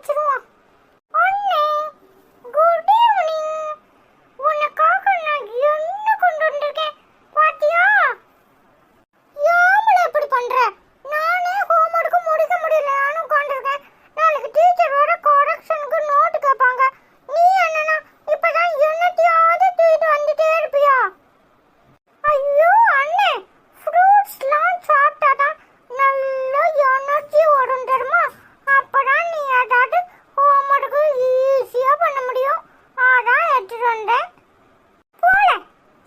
வச்சிருவோம். அண்ணே good evening. உனக்காக நான் என்ன கொண்டு வந்திருக்கேன் பாத்தியா? யாமல இப்படி பண்ற? நானே ஹோம்வொர்க் முடிக்க முடியல நானும் உட்கார்ந்திருக்கேன். நாளைக்கு டீச்சர் வர கரெக்ஷனுக்கு நோட் கேட்பாங்க. நீ என்னன்னா இப்பதான் என்னத்தையாவது தூக்கிட்டு வந்துட்டே இருப்பியா? ஐயோ அண்ணே, ஃப்ரூட்ஸ்லாம் சாப்பிட்டாதான் நல்ல எனர்ஜி வரும் தெரியுமா? அப்பதான் நீ ஏதாவது ஹோம்வொர்க் ஈஸியா பண்ண முடியும். அதான் எடுத்துட்டு வந்தேன். போல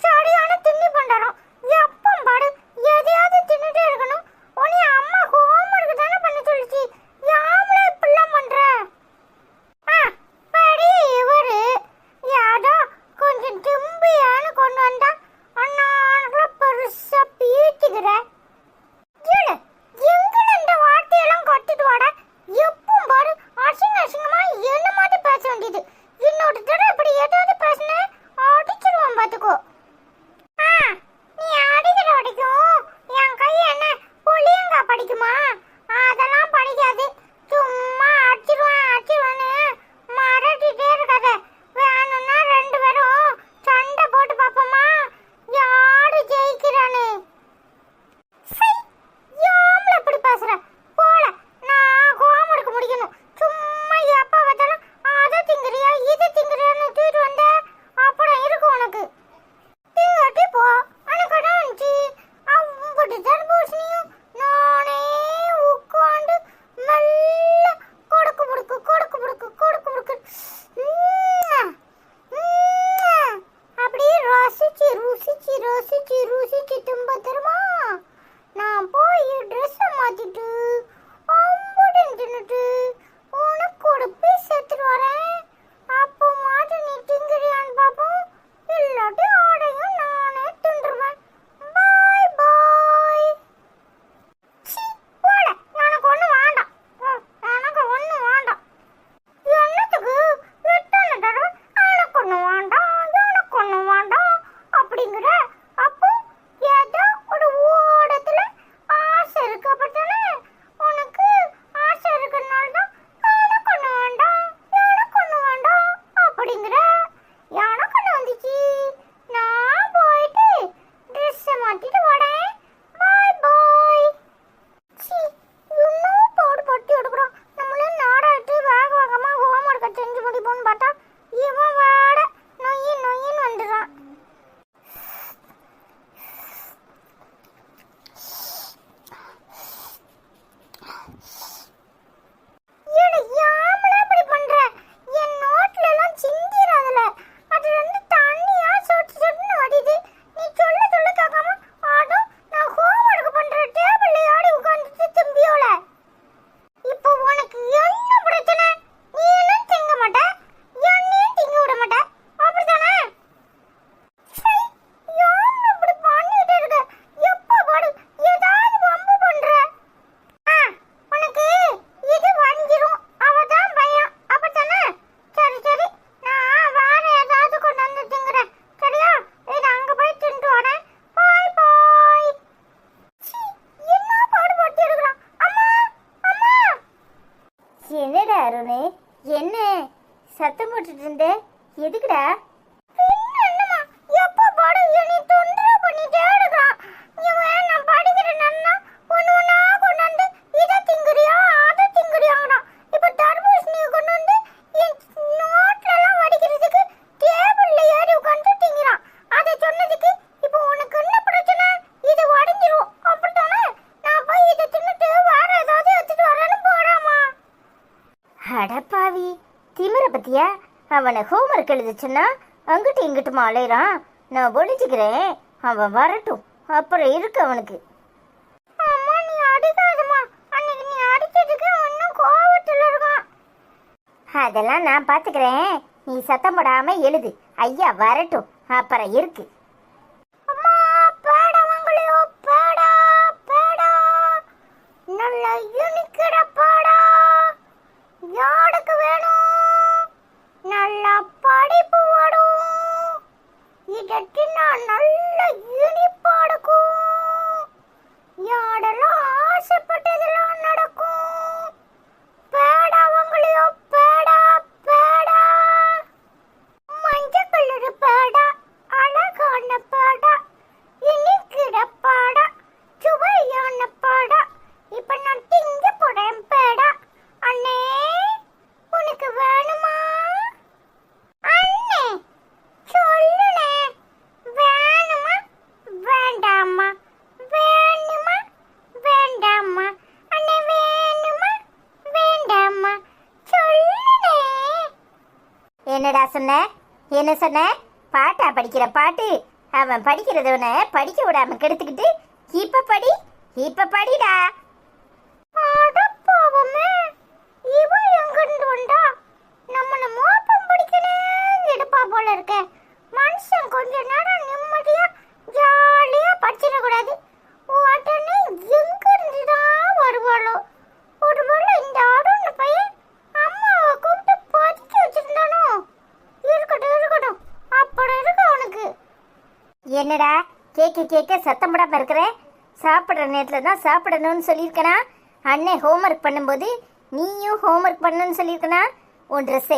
சரியான திண்ணி பண்றோம். எப்போ பாடு எதையாவது தின்னுட்டே இருக்கணும். உன்னை அம்மா ஹோம்வொர்க் தானே பண்ண சொல்லிச்சு. யாமல இப்படிலாம் பண்ற? படி இவரு யாரோ கொஞ்சம் திம்பியான்னு கொண்டு வந்தா அண்ணாங்கள பெருசா பீச்சுக்கிற. எங்கட இந்த வார்த்தையெல்லாம் கட்டிட்டு வாட. எப்பவும் பாரு அசிங்கமா என்ன மாதிரி பேச வேண்டியது. இன்னொரு தடவை இப்படி ஏதாவது பேசின அடிச்சிருவான் பாத்துக்கோ. நீ அடிக்கிற அடிக்கும் என் கை என்ன புளியங்கா படிக்குமா? அதெல்லாம் படிக்காது. சும்மா அடிச்சிருவான்னு மறட்டிட்டே இருக்காத. வேணும்னா ரெண்டு பேரும் சண்டை போட்டு பாப்போமா யாரு ஜெயிக்கிறான்னு. யாமல இப்படி பேசுற? போல நான் ஹோம்வொர்க் முடிக்கணும். சும்மா எப்ப பார்த்தாலும் அதை திங்குறியா இதை திங்குறியான்னு தூக்கிட்டு வந்த அப்புறம் இருக்கு உனக்கு. திங்கட்டி போ. அன்னைக்கு வந்துச்சு அவ்வளவு தர்பூசணியும் நானே உட்காந்து மெல்ல கொடுக்கு புடுக்கு அப்படியே ரசிச்சு தும்ப தருமா. நான் போய் ட்ரெஸ்ஸை மாத்திட்டு அம்புடன் தின்னுட்டு உனக்கு ஒரு பீஸ் எடுத்துட்டு வரேன். அப்போ மாட்டு நீ திங்குறியான்னு பார்ப்போம். இல்லாட்டி ஆடையும் நானே தின்றுவேன். பாய் பாய். போல எனக்கு ஒண்ணு வேண்டாம். எனக்கு ஒண்ணு வேண்டாம். என்னத்துக்கு எத்தனை தடவை எனக்கு ஒண்ணு வேண்டாம் அப்படிங்கிற? அப்போ ஏதோ ஒரு ஓடத்துல ஆசை இருக்கு. அப்படித்தானே? உனக்கு ஆசை இருக்கிறதுனால தான் எனக்கு ஒண்ணு வேண்டாம் அப்படிங்கிற. எனக்கு ஒண்ணு வந்துச்சு. நான் போயிட்டு ட்ரெஸ்ஸை மாட்டிட்டு வரேன். பாய் பாய். இன்னும் போட்டு எடுக்கிறோம். நம்மளே நாடாட்டு வேகமா ஹோம்வொர்க்கை செஞ்சு முடிப்போம்னு பார்த்தா இவன் வாட நொய்யின்னு வந்துடுறான். யாமல இப்படி பண்ற? என் நோட்ல எல்லாம் சிந்திராதல. அது வந்து தண்ணியா சொட்டுன்னு வடிது. நீ சொல்ல கேட்காம அதுவும் நான் ஹோம்வொர்க் பண்ற டேபிள்ல ஆடி உட்கார்ந்துட்டு திம்பியோல. இப்போ உனக்கு என்ன பிரச்சனை? நீ என்ன திங்க மாட்ட, என்னையும் திங்க விட மாட்ட, அப்படித்தானே? யாமல இப்படி பண்ணிட்டு இருக்க? எப்ப பாடு ஏதாவது வம்பு பண்ற? உனக்கு இது வஞ்சிரும் அவதான் பயம், அப்படித்தானே? சரி நான் வேற ஏதாவது கொண்டு வந்து திங்குறேன். சரியா? இது அங்க போய் தின்ட்டு வரேன். பாய் பாய். என்ன பாடுபட்டு இருக்கிறான்? அம்மா. என்னடா அருணே, என்ன சத்தம் போட்டுட்டு இருந்த? எதுக்குடா? என்னம்மா எப்ப பாடு என்னை தொந்தரவு பண்ணிட்டே இருக்கான். இவன் நான் படிக்கிறேன்னா ஒண்ணா கொண்டு வந்து இதை திங்குறியா அதை திங்குறியாங்கிறான். இப்ப தர்பூசணியை கொண்டு வந்து என் நோட்ல எல்லாம் வடிக்கிறதுக்கு டேபிள்ல ஏறி உட்காந்து திங்கிறான். அதை சொன்னதுக்கு இப்போ உனக்கு என்ன பிரச்சனை? இது வடிஞ்சிரும் அப்படித்தானே? நான் போய் இதை தின்னுட்டு வேற ஏதாவது எடுத்துட்டு வரேன்னு போறாமா. அடப்பாவி, திமிர பத்தியா? அவனை ஹோம்வொர்க் எழுத சொன்னா அங்கிட்டு இங்கிட்டுமா அலையிறான். நான் ஒழிச்சுக்கிறேன், அவன் வரட்டும், அப்புறம் இருக்கு அவனுக்கு. அம்மா நீ அடிக்காதம்மா. அன்னைக்கு நீ அடிச்சதுக்கு இன்னும் கோவத்துல இருக்கான். அதெல்லாம் நான் பாத்துக்கிறேன், நீ சத்தம் போடாம எழுது. ஐயா வரட்டும், அப்புறம் இருக்கு. அம்மா பேடவங்களோ பேடா நல்ல யூனிக்கட பேடா. யாருக்கு வேணும்? நல்ல படிப்பு வரும். இதற்கு நான் நல்ல யூனிப்பா இருக்கும். யாரெல்லாம் ஆசைப்பட்டதெல்லாம் நடக்கும். பேடவங்களையோ என்னடா சொன்ன? என்ன சொன்ன? பாட்டா படிக்கிற பாட்டு? அவன் படிக்கிறதவனை படிக்க விடாம கெடுத்துக்கிட்டு இப்ப படிடா. அடப்பாவமே, இவன் எங்கிருந்து வந்தா? நம்மள மோப்பம் பிடிக்கனே எடுப்பா போல இருக்க. மனுஷன் கொஞ்ச நேரம் நிம்மதியா ஜாலியா படிச்சிட கூடாது. உடனே எங்க இருந்துதான் வருவாளோ? ஒருவேளை இந்த அருண் பையன் அம்மாவை கூப்பிட்டு படிக்க வச்சிருந்தானோ? இருக்கட்டும், அப்புறம் இருக்கு அவனுக்கு. என்னடா கேட்க சத்தம் போடாம இருக்கிற? சாப்பிட்ற நேரத்தில் தான் சாப்பிடணும்னு சொல்லியிருக்கனா? அண்ணன் ஹோம்ஒர்க் பண்ணும்போது நீயும் ஹோம்ஒர்க் பண்ணணும்னு சொல்லியிருக்கனா? உன் ட்ரெஸ்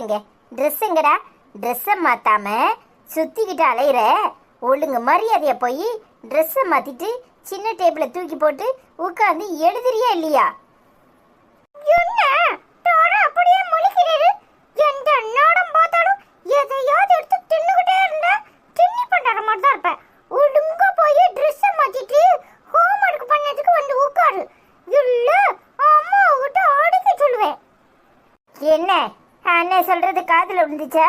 எங்கடா? ட்ரெஸ்ஸை மாத்தாம சுத்திக்கிட்டு அலையிற. ஒழுங்கு மரியாதையா போய் ட்ரெஸ்ஸை மாத்திட்டு சின்ன டேபிளை தூக்கி போட்டு உட்காந்து எழுதுறியா இல்லையா? என்ன தோற அப்படியே முழிக்கிறாரு? எந்த நேரம் பார்த்தாலும் எதையாவது எடுத்து தின்னுகிட்டே இருந்தா தின்னி பண்ற மாதிரி தான் இருப்பேன். ஒழுங்கா போய் ட்ரெஸ்ஸை மாத்திட்டு ஹோம்ஒர்க் பண்ணதுக்கு வந்து உட்காரு. இல்ல அம்மா கிட்ட அடிக்க சொல்லுவேன். என்ன அண்ணன் சொல்றது காதுல விழுந்துச்சா?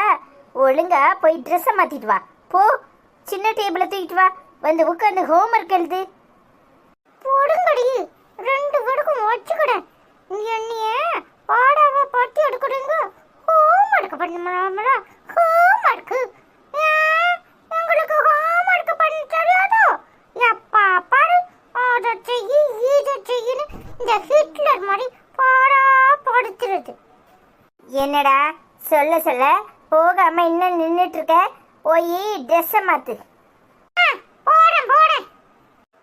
ஒழுங்கா போய் ட்ரெஸ்ஸை மாத்திட்டு வா. போ, சின்ன டேபிளை தூக்கிட்டு வா, வந்து உட்காந்து ஹோம்ஒர்க் எழுது. போடுங்கடி, ரெண்டு பேருக்கும் வச்சுக்கிட. என்னைய பாடாவ பாட்டி எடுக்கிறீங்க. ஹோம்ஒர்க் பண்ணுமாடா? ஹோம்ஒர்க் உங்களுக்கு ஹோம்ஒர்க் பண்ண தெரியாதோ? எப்பா பாரு அதை செய்யி இதை செய்யின்னு இந்த ஹிட்லர் மாதிரி பாடா படுத்துறது. என்னடா சொல்ல போகாம இன்னும் நின்றுட்டு இருக்க? போய் ட்ரெஸ்ஸை மாத்து. போறேன்.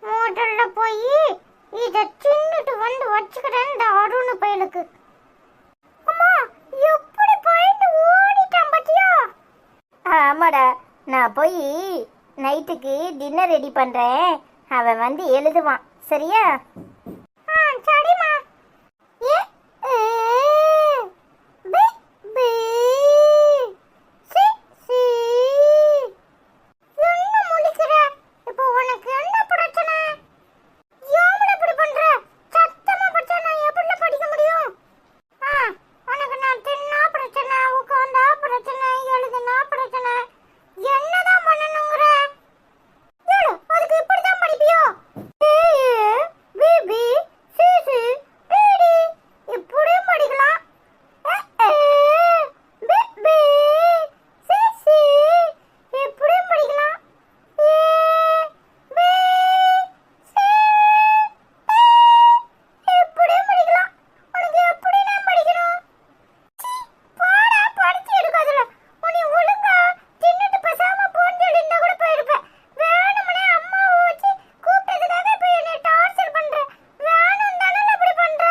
முதல்ல போய் இதை தின்னுட்டு வந்து வச்சுக்கிறேன் இந்த அருண் பயலுக்கு. அம்மா எப்படி போயிட்டு ஓடிட்டான் பாத்தியா? ஆமாடா, நான் போய் நைட்டுக்கு டின்னர் ரெடி பண்றேன். அவன் வந்து எழுதுவான், சரியா? சரிம்மா. ஏ பி பி சி சி. என்ன முழிக்கிற? இப்போ உனக்கு என்ன பிரச்சனை? ஏன் இப்படி பண்ற? சத்தமா படிச்சா நான் எப்படி படிக்க முடியும்? உனக்கு நான் தின்னா பிரச்சனை, உட்கார்ந்தா பிரச்சனை, எழுதுனா பிரச்சனை. என்னதான் பண்ணணுங்கிற? ஏழு அதுக்கு இப்படிதான் படிப்பியோ? பிபி சிசி டிடி இப்படியும் படிக்கலாம். பிபி சிசி இப்படியும் படிக்கலாம். பி சி இப்படியும் படிக்கலாம். உனக்கு எப்படி நான் படிக்கணும்? போடா, படிச்சு எடுக்காதுல. உன்னை ஒழுங்கா தின்னுட்டு பேசாம போன்னு இருந்தா கூட போயிருப்பேன். வேணும்னே அம்மாவை வச்சு கூப்பிட்டதுக்காக இப்ப என்னை டார்ச்சர் பண்ற. வேணும் தானே அப்படி பண்ற?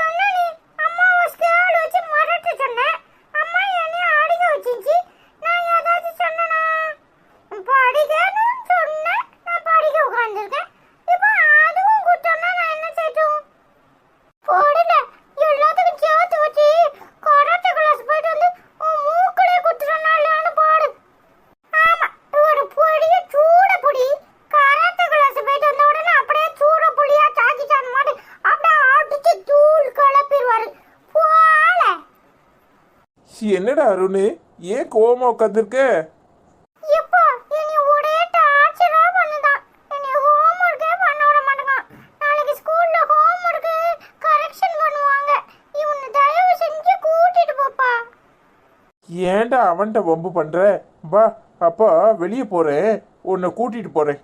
என்ன நீ அம்மாவை ஸ்கேல் வச்சு மிரட்ட சொன்ன? அம்மா என்னை அடிக்க வச்சிச்சு. நான் ஏதாவது சொன்னனா? படிக்கணும்னு சொன்னேன், நான் படிக்க உட்கார்ந்துருக்கேன். இப்போ அதுவும் குத்தம்னா நான் என்ன செய்யட்டும்? போடல, எல்லாத்துக்கும் சேர்த்து வச்சு கராத்தே கிளாஸ் போயிட்டு வந்து உன் மூக்கிலே குத்துறனாலன்னு பாடு. ஆமா, ஒரு பொடிய சூட பொடி கராத்தே கிளாஸ் போயிட்டு வந்த உடனே அப்படியே சூட புளியா சாக்கிச்சான் மாதிரி அப்படியே அடிச்சு தூள் கிளப்பிடுவாரு. போல என்னடா அருண், ஏன் கோவமா உட்காந்துருக்க? இப்போ என்னை ஒரே டார்ச்சரா பண்ணுதான். என்னை ஹோம்ஒர்க்கே பண்ண விட மாட்டேங்கான். நாளைக்கு ஸ்கூல்ல ஹோம்ஒர்க்கு கரெக்ஷன் பண்ணுவாங்க. இவனை தயவு செஞ்சு கூட்டிட்டு போப்பா. ஏன்டா அவன்கிட்ட வம்பு பண்ற? வா, அப்பா வெளியே போறேன், உன்னை கூட்டிட்டு போறேன்.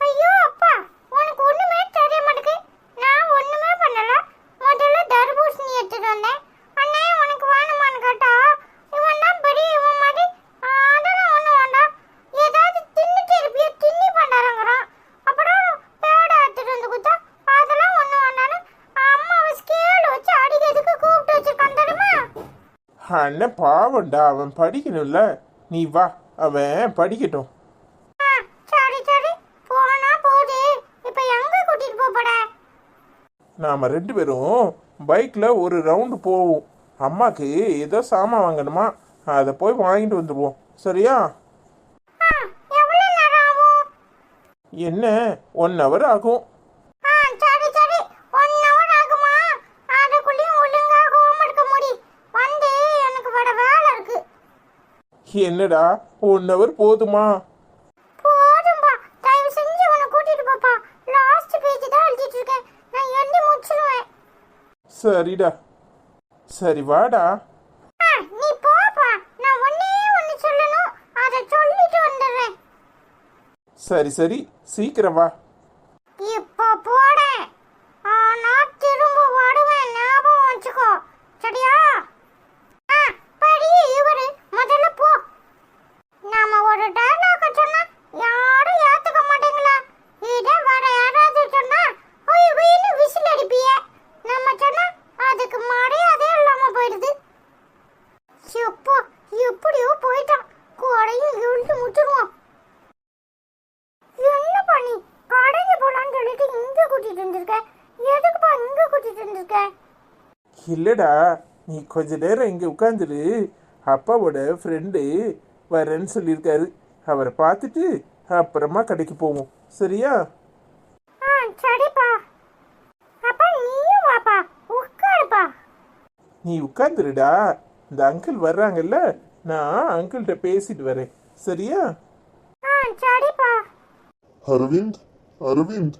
ஐயோ அப்பா, உனக்கு ஒண்ணுமே தெரிய மாட்டேங்குது. நான் ஒண்ணுமே பண்ணல. முதல்ல தர்பூசணி எடுத்துட்டு வந்தேன். அண்ணே உனக்கு வேணுமான்னு கேட்டா இவன் தான் பெரிய இவன் மாதிரி அதெல்லாம் ஒண்ணும் வேண்டாம், ஏதாவது தின்னுட்டு இருப்பிய தின்னி பண்ணாரங்கிறான். அப்புறம் பேடை எடுத்துட்டு வந்து கொடுத்தா அதெல்லாம் ஒண்ணும் வேண்டான்னு அம்மாவை ஸ்கேல் வச்சு அடிக்கிறதுக்கு கூப்பிட்டு வச்சிருக்கான் தெரியுமா? அண்ணன் பாவம்டா, அவன் படிக்கணும்ல. நீ வா, அவன் படிக்கட்டும். சரி போனா போகுது. இப்ப எங்க கூட்டிட்டு போப்பட? நாம ரெண்டு பேரும் பைக்ல ஒரு ரவுண்டு போவோம். அம்மாக்கு ஏதோ சாமான் வாங்கணுமா, அதை போய் வாங்கிட்டு வந்துடுவோம், சரியா? எவ்வளவு நேரம் ஆகும்? என்ன 1 hour ஆகும். சரி 1 hour ஆகுமா? அதுக்குள்ளேயும் ஒழுங்கா ஹோம்ஒர்க் முடி. வந்து எனக்கு வேற வேலை இருக்கு. என்னடா 1 hour போதுமா? போதும்பா, தயவு செஞ்சு உன்னை கூட்டிட்டு போப்பா. லாஸ்ட் பேஜ் தான் எழுதிட்டு இருக்கேன், நான் எழுதி முடிச்சிருவேன். சரிடா, சரி வாடா. நீ போப்பா, நான் ஒன்னே ஒன்னு சொல்லணும், அதை சொல்லிட்டு வந்துடுறேன். சரி சரி, சீக்கிரம் வா. இப்போ போறேன், ஆனா திரும்ப வருவேன், ஞாபகம் வச்சுக்கோ, சரியா? படி இவரு, முதல்ல போ. நாம ஒரு டயலாக சொன்னா யாரும் ஏத்துக்க மாட்டீங்களா? இதே வேற யாராவது சொன்னா ஒய் வீணு விசில் அடிப்பிய. நம்ம சொன்னா அதுக்கு மரியாதை இல்லாம போயிடுது. எப்போ எப்படியோ போயிட்டான், கூடையும் இழுத்து முச்சிடுவோம். என்ன பண்ணி கடைக்கு போலான்னு சொல்லிட்டு இங்க கூட்டிட்டு வந்திருக்க? எதுக்குப்பா இங்க கூட்டிட்டு வந்திருக்க? இல்லடா, நீ கொஞ்ச நேரம் இங்கே உட்காந்துரு. அப்பாவோட ஃப்ரெண்டு வரேன்னு சொல்லியிருக்காரு. அவரை பார்த்துட்டு அப்புறமா கடைக்கு போவோம், சரியா? சரிப்பா. அப்பா நீயும் வாப்பா, உட்காருப்பா. நீ உட்காந்துருடா. இந்த அங்கிள் வர்றாங்கல்ல, நான் அங்கிள்கிட்ட பேசிட்டு வரேன், சரியா? சரிப்பா. அரவிந்த், அரவிந்த்,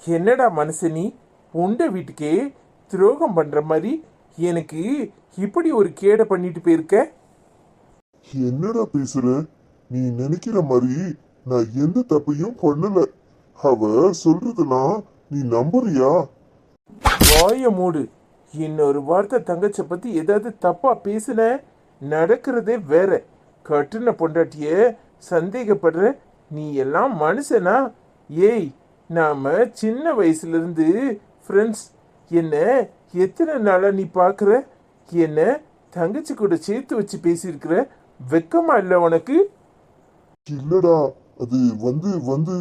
என்னடா மனுஷனி, உண்ட வீட்டுக்கே துரோகம் பண்ற மாதிரி எனக்கு இப்படி ஒரு கேடை பண்ணிட்டு போயிருக்க. என்னடா பேசுற? நீ நினைக்கிற மாதிரி நான் எந்த தப்பையும் பண்ணல. அவ சொல்றதெல்லாம் நீ நம்புறியா? வாய மூடு. இன்னொரு வார்த்தை தங்கச்ச பத்தி ஏதாவது தப்பா பேசுன, நடக்கிறதே வேற. கட்டுன பொண்டாட்டிய சந்தேகப்படுற, நீ எல்லாம் மனுஷனா? ஏய், நாம சின்ன வயசுல இருந்து ஃப்ரெண்ட்ஸ். என்ன எத்தனை நாளா நீ பாக்குற? என்ன தங்கச்சி கூட சேர்த்து வச்சு பேசியிருக்கிற, வெக்கமா இல்ல உனக்கு? இல்லடா, அது வந்து வந்து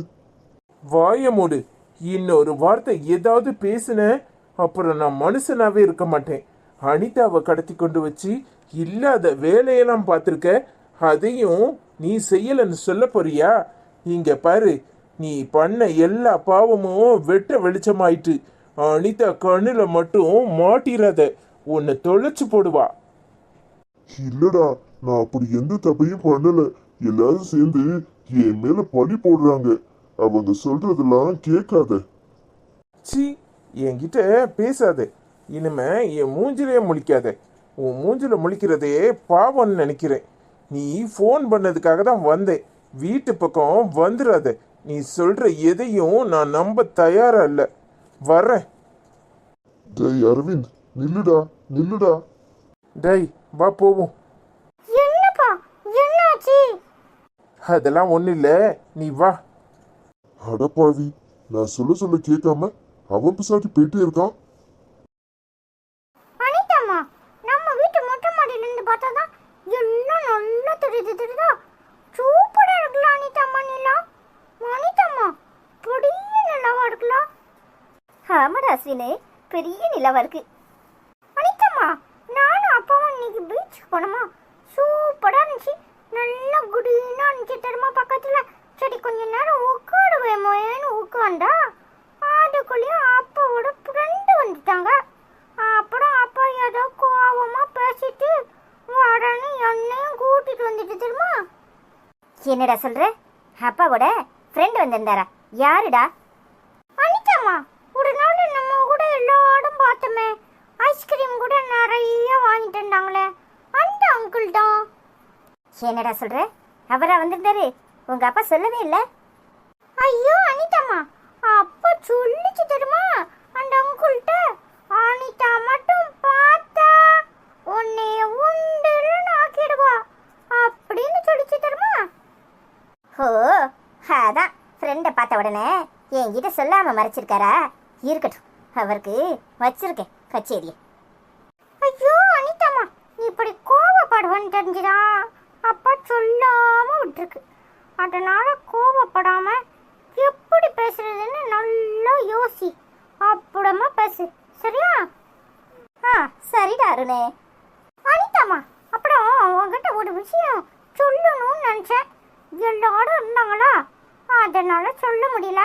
வாய மூடு. இன்னொரு வார்த்தை ஏதாவது பேசுன, அப்புறம் நான் மனுஷனாவே இருக்க மாட்டேன். அனிதாவை கடத்தி கொண்டு வச்சு இல்லாத வேலையெல்லாம் பார்த்துருக்க, அதையும் நீ செய்யலன்னு சொல்ல போறியா? இங்க பாரு, நீ பண்ண எல்லா பாவமும் வெட்ட வெளிச்சமாயிட்டு. அனிதா கண்ணுல மட்டும் மாட்டிராத, உன்னை தொலைச்சு போடுவா. இல்லடா, நான் அப்படி எந்த தப்பையும் பண்ணல. எல்லாரும் சேர்ந்து என் மேல பழி போடுறாங்க. அவங்க சொல்றதெல்லாம் கேட்காத. சி, என்கிட்ட பேசாத. இனிமே என் மூஞ்சிலே முழிக்காத. உன் மூஞ்சில முழிக்கிறதே பாவம்னு நினைக்கிறேன். நீ ஃபோன் பண்ணதுக்காக தான் வந்தேன். வீட்டு பக்கம் வந்துடாத. நீ சொல்ற எதையும் நான் நம்ப தயாரா இல்ல. வர்றேன். டேய் அரவிந்த், நில்லுடா, நில்லுடா. டேய் வா போவோம். என்னப்பா என்னாச்சு? அதெல்லாம் ஒன்றும் இல்லை, நீ வா. அடப்பாவி, நான் சொல்ல சொல்ல கேட்காம அவன் பிசாட்டி போயிட்டே இருக்கான். அனிதாம்மா, நம்ம வீட்டு மொட்டை மாடியில இருந்து பார்த்தாதான் எல்லாம் நல்லா தெரியுதா? சூப்பரா இருக்குல்ல அனிதாம்மா நிலா. அனிதாம்மா, பெரிய நிலாவா இருக்குல்ல? ஆமாடா அஸ்வினே, பெரிய நிலவா இருக்கு. அனிதாம்மா, நானும் அப்பாவும் இன்னைக்கு பீச்சுக்கு போனோமா, சூப்பரா இருந்துச்சு. நல்லா குடினா இருந்துச்சு தெரியுமா பக்கத்துல. சரி கொஞ்ச நேரம் உட்காருவேமோன்னு உட்காண்டா, அதுக்குள்ளேயும் அப்பாவோட ஃப்ரெண்டு வந்துட்டாங்க. அப்புறம் அப்பா ஏதோ கோவமா பேசிட்டு வரன்னு என்னையும் கூட்டிட்டு வந்துட்டு தெரியுமா. என்னடா சொல்ற? அப்பாவோட ஃப்ரெண்ட் வந்திருந்தாரா? யாருடா? அனிதாம்மா, ஒரு நாள் நம்ம கூட எல்லாரும் பார்த்தோமே, ஐஸ்கிரீம் கூட நிறைய வாங்கிட்டு இருந்தாங்களே, அந்த அங்கிள் தான். என்னடா சொல்ற? அவரா வந்திருந்தாரு? உங்க அப்பா சொல்லவே இல்லை. ஐயோ அனிதாம்மா, அப்பா சொல்லிச்சு தெரியுமா அந்த அங்கிள்கிட்ட, அனிதா மட்டும் பார்த்தா உன்னை உண்டுன்னு ஆக்கிடுவா அப்படின்னு சொல்லிச்சு தெரியுமா. ஓ, அதான் ஃப்ரெண்டை பார்த்த உடனே என்கிட்ட சொல்லாம மறைச்சிருக்காரா? இருக்கட்டும், அவருக்கு வச்சிருக்கேன் கச்சேரியை. ஐயோ அனிதாம்மா, நீ இப்படி கோவப்படுவான்னு தெரிஞ்சுதா அப்பா சொல்லாம விட்டுருக்கு. அதனால கோவப்படாம எப்படி பேசுறதுன்னு நல்லா யோசி, அப்புறமா பேசு, சரியா? சரிடா அருணே. அனிதாம்மா, அப்புறம் உங்ககிட்ட ஒரு விஷயம் சொல்லணும்னு நினைச்சேன். எல்லாரும் இருந்தாங்களா, அதனால சொல்ல முடியல.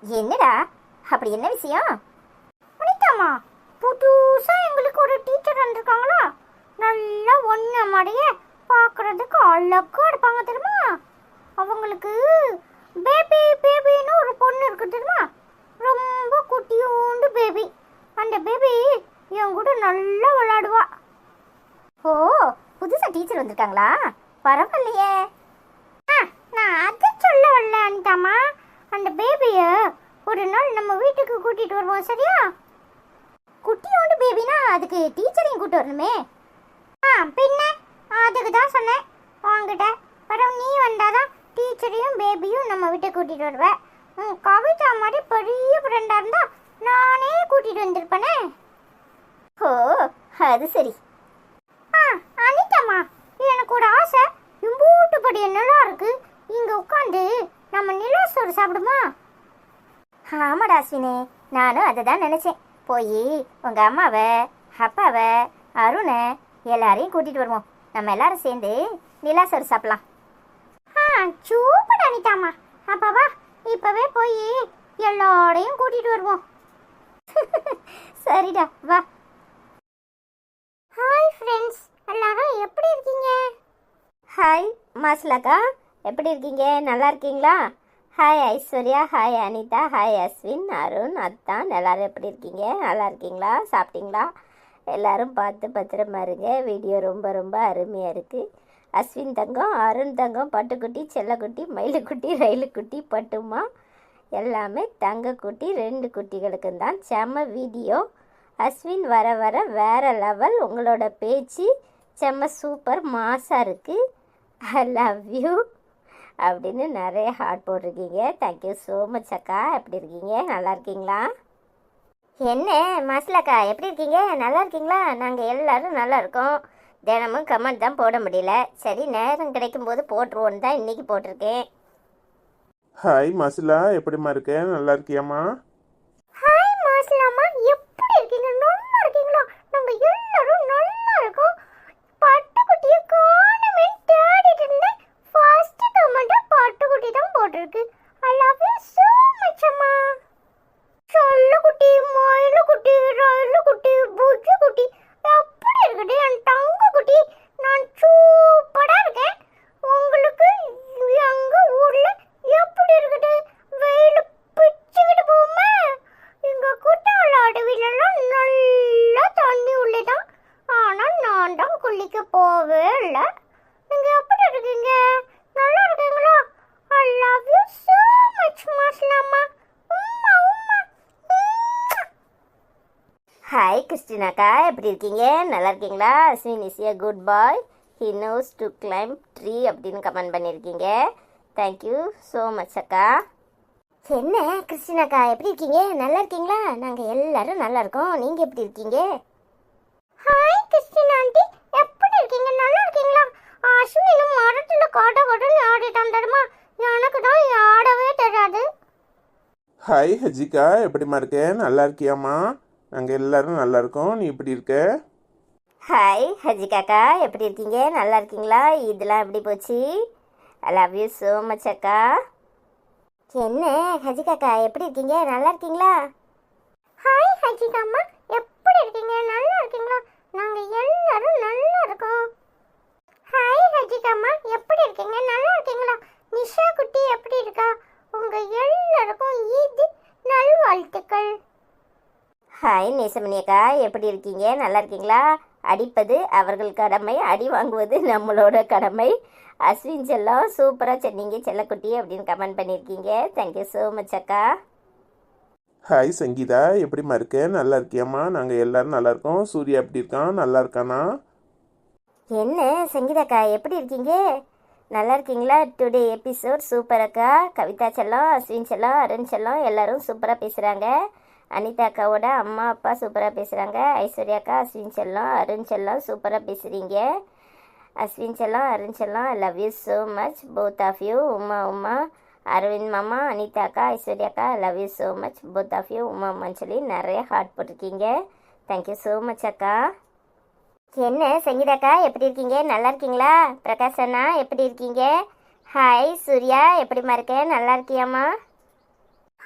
என்னடா, அப்படி என்ன விஷயம்? அனிதாம்மா, புதுசா எங்களுக்கு ஒரு டீச்சர் வந்திருக்காங்களா, நல்லா ஒன்ன மாதிரியே பார்க்க அழகா இருப்பாங்க தெரியுமா? அவங்களுக்கு பேபி பேபின்னு ஒரு பொண்ணு இருக்கு தெரியுமா? ரொம்ப குட்டியோண்டு பேபி. அந்த பேபி என் கூட நல்லா விளையாடுவா. ஓ, புதுசா டீச்சர் வந்திருக்காங்களா? பரவாயில்லையே. நான் அதை சொல்ல வரல அனிதாம்மா. அந்த பேபிய ஒரு நாள் நம்ம வீட்டுக்கு கூட்டிட்டு வருவோம், சரியா? குட்டியோண்டு பேபினா அதுக்கு டீச்சரையும் கூட்டு வரணுமே. பின்ன அதுக்கு தான் சொன்னேன் உங்ககிட்ட. படம் நீ வந்தாதான் டீச்சரையும் பேபியும் நம்ம வீட்டுக்கு கூட்டிட்டு வருவேன். கவிதா மாதிரி பெரிய ஃப்ரெண்டா இருந்தா நானே கூட்டிட்டு வந்திருப்பேனே. ஓ, அது சரி. அனிதாம்மா, எனக்கு ஒரு ஆசை. இம்பூட்டு படி நல்லா இருக்கு, இங்க உட்காந்து நம்ம நிலா சோறு சாப்பிடுமா? ஆமாடா அஸ்வினே, நானும் அதை தான் நினைச்சேன். போய் உங்க அம்மாவை, அப்பாவை, அருணை எல்லாரையும் கூட்டிட்டு வருவோம். நம்ம எல்லாரும் சேர்ந்து நிலாசோறு சாப்பிடலாம். சூப்பர் அனிதாம்மா. அப்பா வா, இப்பவே போய் எல்லாரையும் கூட்டிட்டு வருவோம். சரிடா, வா. ஹாய் ஃப்ரெண்ட்ஸ், எல்லாரும் எப்படி இருக்கீங்க? ஹாய் மாஸ்லாக்கா, எப்படி இருக்கீங்க? நல்லா இருக்கீங்களா? Hi Aishwarya, hi Anitha, hi Ashwin, Arun, அத்தான், எல்லாரும் எப்படி இருக்கீங்க? நல்லா இருக்கீங்களா? சாப்பிட்டீங்களா? எல்லாரும் பார்த்து பத்திரமா இருங்க. வீடியோ ரொம்ப ரொம்ப அருமையாக இருக்குது. அஸ்வின் தங்கம், அருண் தங்கம், பட்டுக்குட்டி, செல்லக்குட்டி, மயிலுக்குட்டி, ரயிலுக்குட்டி, பட்டுமா எல்லாமே தங்கக்குட்டி 2 குட்டிகளுக்கு தான் செம்ம வீடியோ. அஸ்வின் வர வர வேறு லெவல். உங்களோட பேச்சு செம்ம சூப்பர் மாஸாக இருக்குது. ஐ லவ் யூ அப்படின்னு நிறைய ஹார்ட் போட்டிருக்கீங்க. தேங்க்யூ ஸோ மச் அக்கா. எப்படி இருக்கீங்க? நல்லா இருக்கீங்களா? என்ன மாஸ்லாக்கா, எப்படி இருக்கீங்க? நல்லா இருக்கீங்களா? நாங்கள் எல்லோரும் நல்லா இருக்கோம். தினமும் கமெண்ட் தான் போட முடியல. சரி, நேரம் கிடைக்கும் போது போட்டுருவோன்னு தான் இன்றைக்கி போட்டிருக்கேன். ஹாய் மாசிலா, எப்படிம்மா இருக்கேன்? நல்லா இருக்கியாம்மா? ஹாய் மாஸ்லாமா, எப்படி இருக்கீங்க? நல்லா இருக்கீங்களா? நாங்க எல்லாரும் நல்லா இருக்கோம். பட்டுக்குட்டியை காணுமே தேடிட்டு இருந்தேன். ஃபர்ஸ்ட் கமெண்ட் பட்டுக்குட்டி தான் போட்டிருக்கு. ஐ லவ் யூ so much அம்மா. சொல்லுக்குட்டி, மயிலுக்குட்டி, ரயிலுக்குட்டி, புஜ்ஜுக்குட்டி, எப்படி இருக்குது என் தங்கக்குட்டி? நான் சூப்பரா இருக்கேன். உங்களுக்கு எங்க ஊர்ல எப்படி இருக்குது? வெயில் பிச்சுக்கிட்டு போகுமா? எங்க குட்டால அடவிலெல்லாம் நல்லா தண்ணி உள்ளதான். ஆனா நான் தான் குளிக்க போவே இல்லை. நீங்க எப்படி இருக்கீங்க? நல்லா இருக்கீங்களா? ஐ லவ் யூ so much மாஸ்லாமா. உம்மா உம்மா. ஹாய் கிறிஸ்டினாக்கா, எப்படி இருக்கீங்க? நல்லா இருக்கீங்களா? Ashwin is a good bye, he knows to claim tree அப்படின்னு கமெண்ட் பண்ணியிருக்கீங்க. தேங்க்யூ ஸோ மச் அக்கா. என்ன கிறிஸ்டினாக்கா, எப்படி இருக்கீங்க? நல்லா இருக்கீங்களா? நாங்கள் எல்லாரும் நல்லா இருக்கோம். நீங்கள் எப்படி இருக்கீங்க? ஹாய் கிறிஸ்டின் ஆண்டி, எப்படி இருக்கீங்க? நல்லா இருக்கீங்களா? அஸ்வினும் மரத்துல காட்ட காட்டுன்னு ஆடிட்டான் தெரியுமா? எனக்கு தான் ஆடவே தெரியாது. ஹாய் ஹஜிகா, எப்படிம்மா இருக்கேன்? நல்லா இருக்கியாம்மா? நாங்கள் எல்லாரும் நல்லா இருக்கோம். நீ எப்படி இருக்க? ஹாய் ஹஜிகாக்கா, எப்படி இருக்கீங்க? நல்லா இருக்கீங்களா? இதெல்லாம் எப்படி போச்சு? ஐ லவ் யூ ஸோ மச் அக்கா. என்ன ஹஜிகாக்கா, எப்படி இருக்கீங்க? நல்லா இருக்கீங்களா? ஹாய் ஹஜிகாம்மா, எப்படி இருக்கீங்க? நல்லா இருக்கீங்களா? நாங்க எல்லாரும் நல்லா இருக்கோம். ஹாய் ஹஜிகாம்மா, எப்படி இருக்கீங்க? நல்லா இருக்கீங்களா? நிஷா குட்டி எப்படி இருக்கா? உங்க எல்லாருக்கும் ஈத் நல்வாழ்த்துக்கள். ஹாய் நேசமணி அக்கா, எப்படி இருக்கீங்க? நல்லா இருக்கீங்களா? அடிப்பது அவர்கள் கடமை, அடி வாங்குவது நம்மளோட கடமை. அஸ்வின் செல்லம் சூப்பராக சொன்னீங்க செல்லக்குட்டி அப்படின்னு கமெண்ட் பண்ணியிருக்கீங்க. தேங்க்யூ ஸோ மச் அக்கா. ஹாய் சங்கீதா, எப்படிம்மா இருக்க? நல்லா இருக்கியாம்மா? நாங்கள் எல்லாரும் நல்லா இருக்கோம். சூர்யா எப்படி இருக்கான்? நல்லா இருக்கானா? என்ன சங்கீதாக்கா, எப்படி இருக்கீங்க? நல்லா இருக்கீங்களா? டுடே எபிசோட் சூப்பர் அக்கா. கவிதா செல்லம், அஸ்வின் செல்லம், அருண் செல்லம் எல்லாரும் சூப்பராக பேசுகிறாங்க. அனிதா அக்காவோட அம்மா அப்பா சூப்பராக பேசுகிறாங்க. ஐஸ்வர்யா அக்கா, அஸ்வின் செல்லம், அருண் செல்லம் சூப்பராக பேசுகிறீங்க. அஸ்வின் செல்லம், அருண் செல்லம், I love you so much both of you. Uma Aravind மாமா, அனிதா அக்கா, ஐஸ்வர்யா அக்கா, I love you so much both of you. உமான்னு சொல்லி நிறைய ஹார்ட் போட்டிருக்கீங்க. தேங்க்யூ ஸோ மச் அக்கா. என்ன சங்கீதாக்கா, எப்படி இருக்கீங்க? நல்லா இருக்கீங்களா? பிரகாஷ் அண்ணா எப்படி இருக்கீங்க? ஹாய் சூர்யா, எப்படிம்மா இருக்கேன்? நல்லா இருக்கியாம்மா?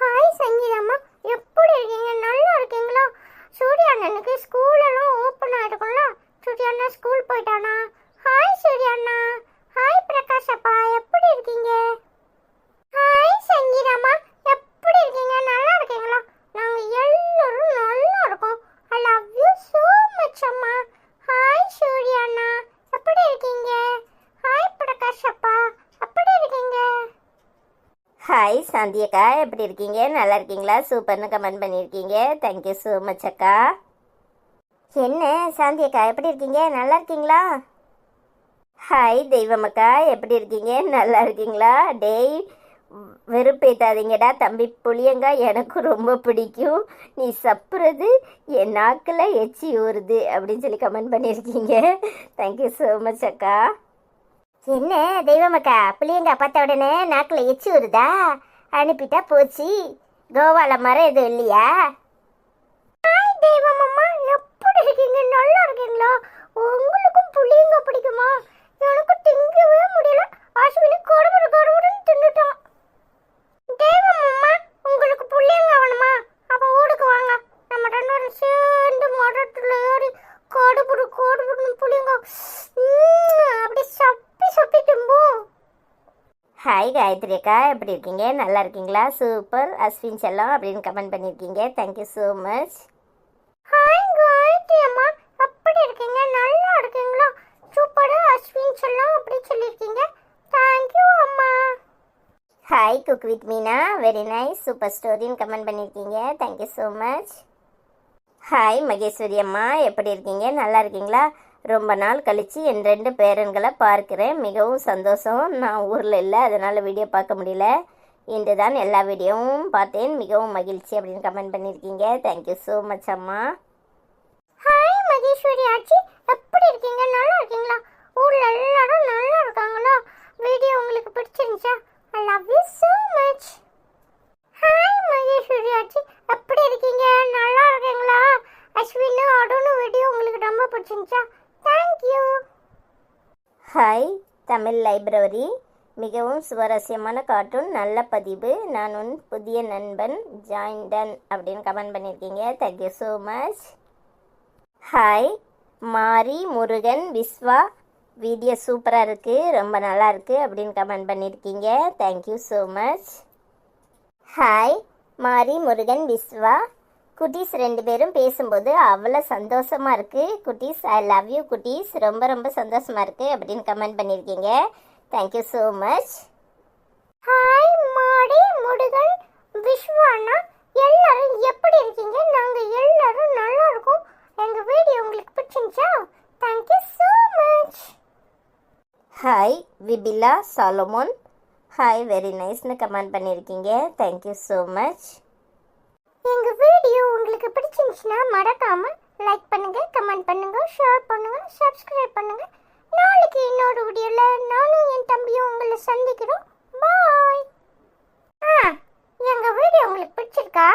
ஹாய் சங்கீதாம்மா, எப்படி இருக்கீங்க? நல்லா இருக்கீங்களா? சூர்யா அண்ணனுக்கு ஸ்கூல் எல்லாம் ஓப்பன் ஆயிருக்கும்ல? சூர்யா அண்ணா ஸ்கூல் போயிட்டானா? ஹாய் சூர்யா அண்ணா. ஹாய் பிரகாஷப்பா, எப்படி இருக்கீங்க? ஹாய் சங்கீதாம்மா, எப்படி இருக்கீங்க? நல்லா இருக்கீங்களா? நாங்க எல்லாரும் நல்லா இருக்கோம். ஐ லவ் யூ so much அம்மா. ஹாய் சூர்யாண்ணா, எப்படி இருக்கீங்க? ஹாய் பிரகாஷப்பா, எப்படி இருக்கீங்க? ஹாய் சாந்தி அக்கா, எப்படி இருக்கீங்க? நல்லா இருக்கீங்களா? சூப்பர்னு கமெண்ட் பண்ணியிருக்கீங்க. தேங்க்யூ ஸோ மச் அக்கா. என்ன சாந்தி அக்கா, எப்படி இருக்கீங்க? நல்லா இருக்கீங்களா? ஹாய் தெய்வம் அக்கா, எப்படி இருக்கீங்க? நல்லா இருக்கீங்களா? டேய் வெறுப்பேத்தாதீங்கடா தம்பி புளியங்கா, எனக்கு ரொம்ப பிடிக்கும். நீ சப்புறது என் நாக்கில் எச்சி ஊறுது அப்படின்னு சொல்லி கமெண்ட் பண்ணியிருக்கீங்க. தேங்க்யூ ஸோ மச் அக்கா. என்ன தெய்வம் அக்கா, புளியங்கா பார்த்த உடனே நாக்கில் எச்சி வருதா? அனுப்பிட்டா போச்சு. கோவால மரம் எதுவும் இல்லையா? ஹாய் தெய்வம் அம்மா, எப்படி இருக்கீங்க? நல்லா இருக்கீங்களா? உங்களுக்கும் புளியங்க பிடிக்குமா? எனக்கு திங்கவே முடியல. அஸ்வினி கொடுபுடுன்னு தின்னுட்டான். தெய்வம் அம்மா, உங்களுக்கு புளியங்க வேணுமா? அப்ப ஊருக்கு வாங்க, நம்ம ரெண்டு பேரும் சேர்ந்து மரத்துல ஏறி கொடுபுடுன்னு புளியங்க அப்படி சப்பி தும்போம். ஹாய் காயத்ரி அக்கா, எப்படி இருக்கீங்க? நல்லா இருக்கீங்களா? சூப்பர் அஸ்வின் செல்லம் அப்படின்னு கமெண்ட் பண்ணியிருக்கீங்க. Thank you so much. Hi Gayathri அம்மா, எப்படி இருக்கீங்க? நல்லா இருக்கீங்களா? சூப்பரா அஸ்வின் செல்லம் அப்படி சொல்லியிருக்கீங்க. தேங்க்யூ அம்மா. Hi cook with Meena, very nice super ஸ்டோரின்னு கமெண்ட் பண்ணியிருக்கீங்க. Thank you so much. Hi Maheswari அம்மா, எப்படி இருக்கீங்க? நல்லா இருக்கீங்களா? ரொம்ப நாள் கழித்து என் 2 பேரன்களை பார்க்குறேன், மிகவும் சந்தோஷம். நான் ஊரில் இல்லை, அதனால் வீடியோ பார்க்க முடியல. இன்று தான் எல்லா வீடியோவும் பார்த்தேன், மிகவும் மகிழ்ச்சி அப்படின்னு கமெண்ட் பண்ணியிருக்கீங்க. தேங்க்யூ ஸோ மச் அம்மா. ஹாய் மகேஸ்வரி ஆச்சி, எப்படி இருக்கீங்க? நல்லா இருக்கீங்களா? ஊர்ல எல்லாரும் நல்லா இருக்காங்களா? வீடியோ உங்களுக்கு பிடிச்சிருந்துச்சா? I love you so much. Hi Maheswari ஆச்சி, எப்படி இருக்கீங்க? நல்லா இருக்கீங்களா? அஸ்வின் அருண் வீடியோ உங்களுக்கு ரொம்ப பிடிச்சிருந்துச்சா? தேங்க்யூ. ஹாய் தமிழ் லைப்ரரி, மிகவும் சுவாரஸ்யமான கார்ட்டூன், நல்ல பதிவு. நான் உன் புதிய நண்பன் ஜாயின்டன் அப்படின்னு கமெண்ட் பண்ணியிருக்கீங்க. Thank you so much. ஹாய் மாரி முருகன் விஸ்வா, வீடியோ சூப்பராக இருக்குது, ரொம்ப நல்லா இருக்குது அப்படின்னு கமெண்ட் பண்ணியிருக்கீங்க. Thank you so much. ஹாய் மாரி முருகன் விஸ்வா, குட்டீஸ் 2 பேரும் பேசும்போது அவ்வளோ சந்தோஷமாக இருக்குது. குட்டீஸ் ஐ லவ் யூ குட்டீஸ், ரொம்ப ரொம்ப சந்தோஷமாக இருக்குது அப்படின்னு கமெண்ட் பண்ணியிருக்கீங்க. Thank you so much. ஹாய் மாடி முருகன் விஸ்வானா, எல்லாரும் எப்படி இருக்கீங்க? நாங்க எல்லாரும் நல்லா இருக்கோம். எங்க வீடியோ உங்களுக்கு பிடிச்சிருந்துச்சா? Thank you so much. Hi Vibila Solomon, hi very நைஸ்னு கமெண்ட் பண்ணியிருக்கீங்க. Thank you so much. எங்க வீடியோ உங்களுக்கு பிடிச்சிருந்துச்சுன்னா மறக்காம லைக் பண்ணுங்க, கமெண்ட் பண்ணுங்க, ஷேர் பண்ணுங்க, சப்ஸ்கிரைப் பண்ணுங்க. நாளைக்கு இன்னொரு வீடியோல நானும் என் தம்பியும் உங்களை சந்திக்கிறோம். பாய். எங்க வீடியோ உங்களுக்கு பிடிச்சிருக்கா?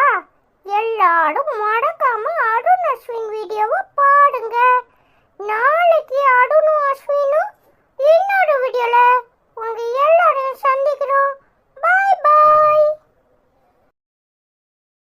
எல்லாரும் மறக்காம அருண் அஸ்வின் வீடியோவை பாருங்க. நாளைக்கு அருணும் அஸ்வினும்